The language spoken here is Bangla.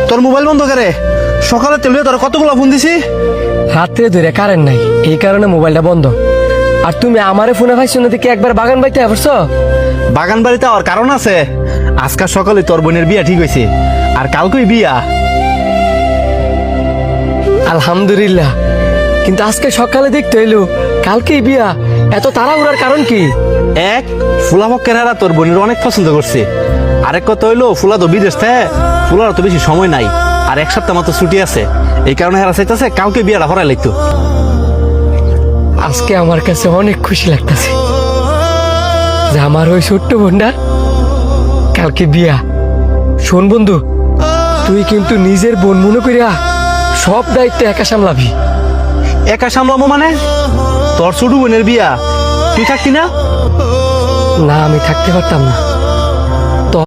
তোর মোবাইল বন্ধ করে সকালে তেল তোর কতগুলো ফোন দিছি। রাত্রে ধরে কারেন্ট নাই, এই কারণে মোবাইলটা বন্ধ। আর তুমি আমারে ফোনে পাইছো না দেখি একবার বাগান বাইতে আসছো। বাগান বাড়িতে আর কারণ আছে, আজকাল সকালে তোর বোনের বিয়া ঠিক হয়েছে, আর কালকেই বিয়া। আলহামদুলিল্লাহ, কিন্তু আজকে সকালে দেখতে হইলো কালকেই বিয়া, এত তাড়াহুড়ার কারণ কি? এক, ফুলা মক্কেরারা তোর বোনের অনেক পছন্দ করছে। আরেক কথা হইলো ফুলা তো বিদেশ থেকে, ফুলার তো বেশি সময় নাই, আর এক সপ্তাহ মতো ছুটি আছে, এই কারণে হেরা চাইতেছে কালকে বিয়াটা হরাই লাগতো। আজকে আমার কাছে অনেক খুশি লাগতেছে যে আমার ওই ছোট্ট বোনটা কালকে বিয়া। শোন বন্ধু, তুই কিন্তু নিজের বোন মনে করিয়া সব দায়িত্ব একা সামলাবি। একা সামলামো মানে? তোর ছোট বোনের বিয়া তুই থাকতি না? না, আমি থাকতে পারতাম না।